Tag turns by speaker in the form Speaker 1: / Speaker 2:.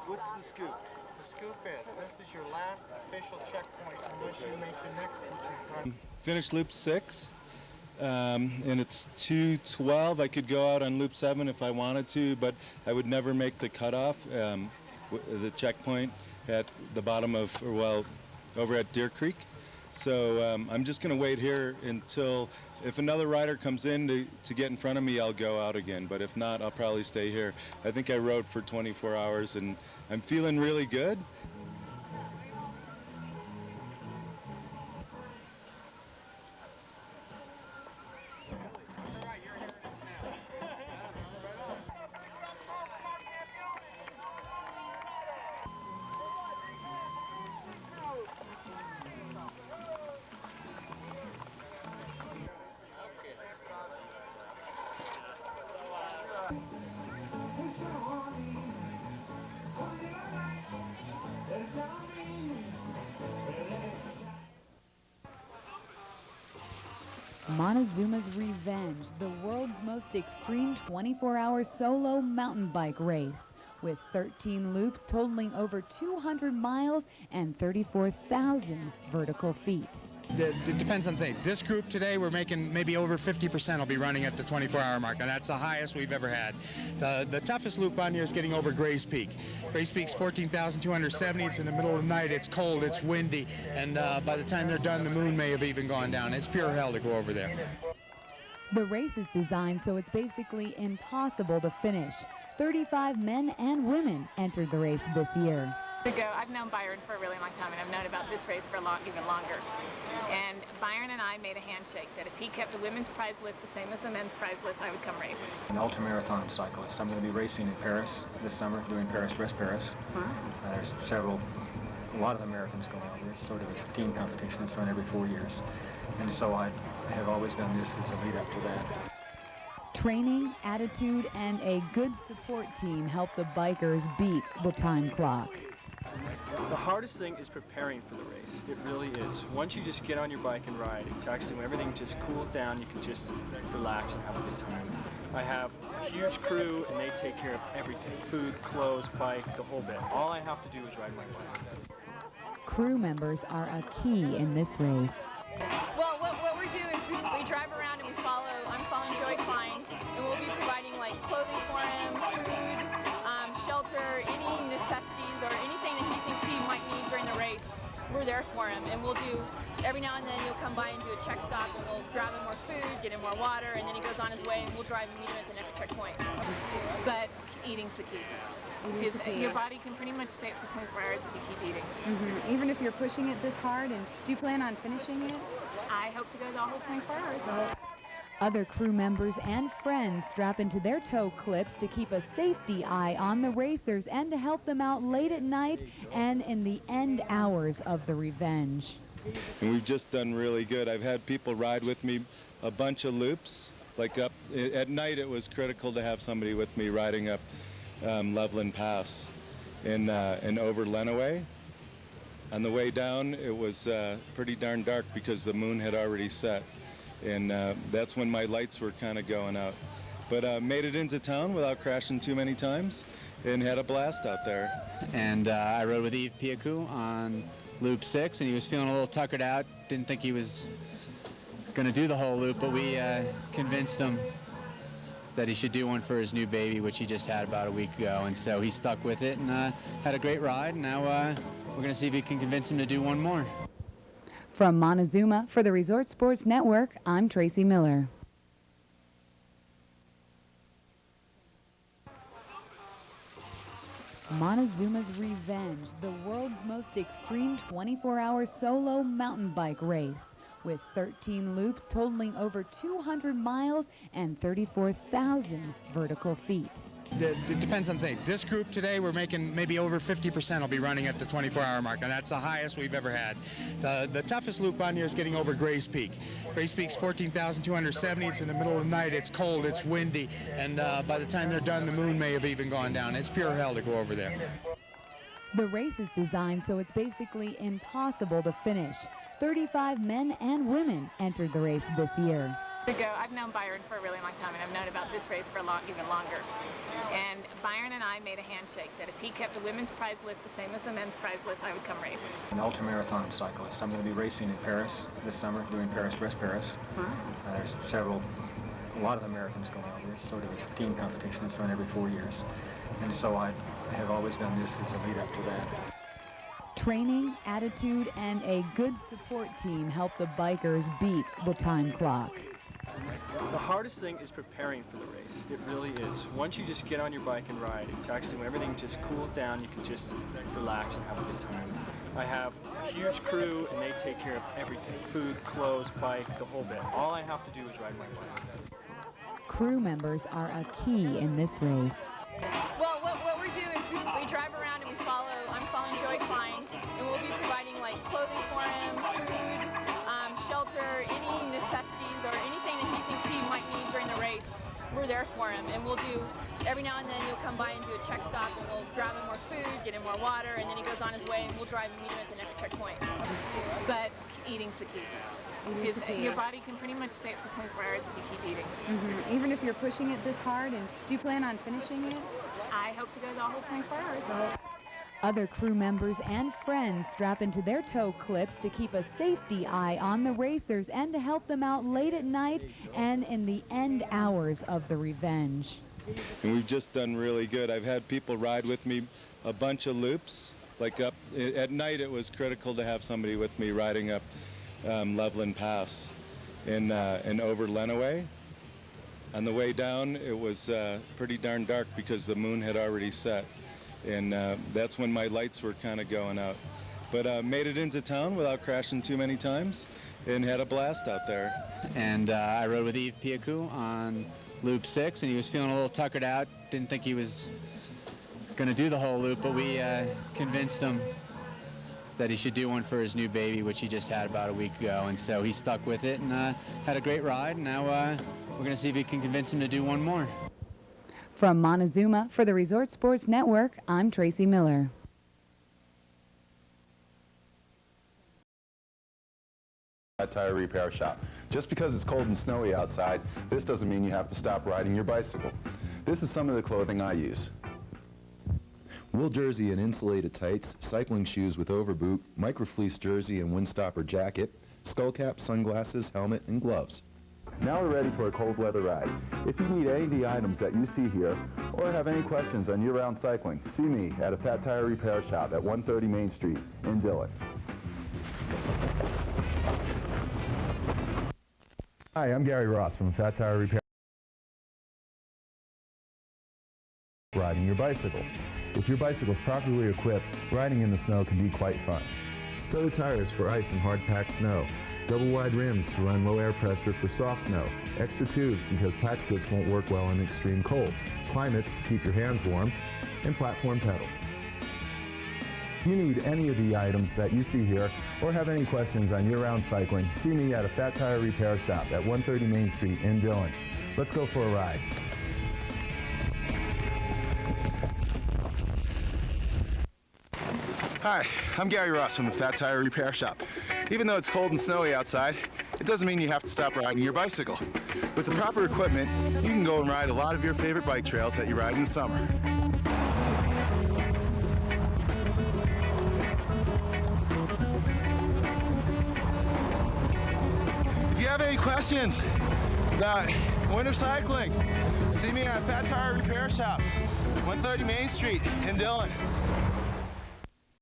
Speaker 1: What's the scoop? The scoop is, this is your last official checkpoint from which you make the next, which is
Speaker 2: Finished loop 6, and it's 2:12. I could go out on loop 7 if I wanted to, but I would never make the cutoff, the checkpoint at the bottom of, or well, over at Deer Creek. So I'm just going to wait here until, if another rider comes in to get in front of me, I'll go out again. But if not, I'll probably stay here. I think I rode for 24 hours, and I'm feeling really good.
Speaker 3: Montezuma's Revenge, the world's most extreme 24-hour solo mountain bike race, with 13 loops totaling over 200 miles and 34,000 vertical feet.
Speaker 4: It depends on things. This group today, we're making maybe over 50% will be running at the 24-hour mark, and that's the highest we've ever had. The toughest loop on here is getting over Grays Peak. Grays Peak's 14,270. It's in the middle of the night. It's cold. It's windy. And by the time they're done, the moon may have even gone down. It's pure hell to go over there.
Speaker 3: The race is designed so it's basically impossible to finish. 35 men and women entered the race this year.
Speaker 5: I've known Byron for a really long time, and I've known about this race for even longer. And Byron and I made a handshake that if he kept the women's prize list the same as the men's prize list, I would come race.
Speaker 6: An ultramarathon cyclist. I'm going to be racing in Paris this summer, doing Paris-Brest Paris. There's a lot of Americans going over. It's sort of a team competition that's run every 4 years. And so I have always done this as a lead up to that.
Speaker 3: Training, attitude, and a good support team help the bikers beat the time clock.
Speaker 1: The hardest thing is preparing for the race. It really is. Once you just get on your bike and ride, it's actually when everything just cools down, you can just relax and have a good time. I have a huge crew, and they take care of everything. Food, clothes, bike, the whole bit. All I have to do is ride my bike.
Speaker 3: Crew members are a key in this race.
Speaker 5: Well, what we do is we drive around and I'm following Joey Klein, and we'll be providing like clothing for him, food, shelter, any necessities or anything that he thinks he might need during the race. We're there for him, and we'll do, every now and then he'll come by and do a check stop, and we'll grab him more food, get him more water, and then he goes on his way, and we'll drive and meet him at the next checkpoint. But eating's the key. Because your body can pretty much stay up for 24 hours if you keep eating.
Speaker 7: Even if you're pushing it this hard, and do you plan on finishing it?
Speaker 5: I hope to go the whole 24 hours.
Speaker 3: Other crew members and friends strap into their toe clips to keep a safety eye on the racers and to help them out late at night and in the end hours of the Revenge.
Speaker 2: And we've just done really good. I've had people ride with me a bunch of loops. Like up at night, it was critical to have somebody with me riding up Loveland Pass and over Lenawee. On the way down, it was pretty darn dark because the moon had already set. And that's when my lights were kind of going out. But made it into town without crashing too many times and had a blast out there.
Speaker 8: And I rode with Yves Piacou on Loop 6, and he was feeling a little tuckered out. Didn't think he was going to do the whole loop, but we convinced him that he should do one for his new baby, which he just had about a week ago. And so he stuck with it and had a great ride. And now we're going to see if we can convince him to do one more.
Speaker 3: From Montezuma for the Resort Sports Network, I'm Tracy Miller. Montezuma's Revenge, the world's most extreme 24-hour solo mountain bike race, with 13 loops totaling over 200 miles and 34,000 vertical feet.
Speaker 4: It depends on things. This group today, we're making maybe over 50% will be running at the 24-hour mark, and that's the highest we've ever had. The toughest loop on here is getting over Grays Peak. Grays Peak's 14,270. It's in the middle of the night. It's cold. It's windy. And by the time they're done, the moon may have even gone down. It's pure hell to go over there.
Speaker 3: The race is designed so it's basically impossible to finish. 35 men and women entered the race this year.
Speaker 9: I've known Byron for a really long time, and I've known about this race for even longer. And Byron and I made a handshake that if he kept the women's prize list the same as the men's prize list, I would come race.
Speaker 6: An ultramarathon cyclist. I'm going to be racing in Paris this summer, doing Paris, Paris. There's a lot of Americans going over. It's sort of a team competition that's run every 4 years. And so I have always done this as a lead up to that.
Speaker 3: Training, attitude, and a good support team help the bikers beat the time clock.
Speaker 1: The hardest thing is preparing for the race. It really is. Once you just get on your bike and ride, it's actually when everything just cools down, you can just relax and have a good time. I have a huge crew and they take care of everything. Food, clothes, bike, the whole bit. All I have to do is ride my bike.
Speaker 3: Crew members are a key in this race.
Speaker 5: Well, what we do is we drive around and I'm following Joey Klein, and we'll be providing like clothing for him, food, shelter, any necessities or anything that he thinks he might need during the race. We're there for him, and we'll do, every now and then you'll come by and do a check stop, and we'll grab him more food, get him more water, and then he goes on his way, and we'll drive and meet him at the next checkpoint. But eating's the key. Because your body can pretty much stay up for 24 hours if you keep eating.
Speaker 7: Even if you're pushing it this hard, and do you plan on finishing it?
Speaker 5: I hope to go the whole 24 hours.
Speaker 3: Other crew members and friends strap into their toe clips to keep a safety eye on the racers and to help them out late at night and in the end hours of the revenge.
Speaker 2: And we've just done really good. I've had people ride with me a bunch of loops. Like up at night, it was critical to have somebody with me riding up Loveland Pass and over Lenawee. On the way down, it was pretty darn dark because the moon had already set, and that's when my lights were kind of going out. But made it into town without crashing too many times and had a blast out there.
Speaker 8: And I rode with Yves Piacou on Loop 6, and he was feeling a little tuckered out. Didn't think he was going to do the whole loop, but we convinced him that he should do one for his new baby, which he just had about a week ago. And so he stuck with it and had a great ride. And now we're going to see if we can convince him to do one more.
Speaker 3: From Montezuma for the Resort Sports Network, I'm Tracy Miller.
Speaker 10: Tire repair shop. Just because it's cold and snowy outside, this doesn't mean you have to stop riding your bicycle. This is some of the clothing I use.
Speaker 11: Wool jersey and insulated tights, cycling shoes with overboot, microfleece jersey and windstopper jacket, skull cap, sunglasses, helmet, and gloves.
Speaker 10: Now we're ready for a cold weather ride. If you need any of the items that you see here, or have any questions on year-round cycling, see me at a Fat Tire Repair Shop at 130 Main Street in Dillon.
Speaker 11: Hi, I'm Gary Ross from Fat Tire Repair. Riding your bicycle. If your bicycle is properly equipped, riding in the snow can be quite fun. Stow tires for ice and hard-packed snow. Double wide rims to run low air pressure for soft snow. Extra tubes because patch kits won't work well in extreme cold. Climates to keep your hands warm. And platform pedals. If you need any of the items that you see here or have any questions on year-round cycling, see me at a Fat Tire Repair Shop at 130 Main Street in Dillon. Let's go for a ride.
Speaker 10: Hi, I'm Gary Ross from the Fat Tire Repair Shop. Even though it's cold and snowy outside, it doesn't mean you have to stop riding your bicycle. With the proper equipment, you can go and ride a lot of your favorite bike trails that you ride in the summer. If you have any questions about winter cycling, see me at Fat Tire Repair Shop, 130 Main Street in Dillon.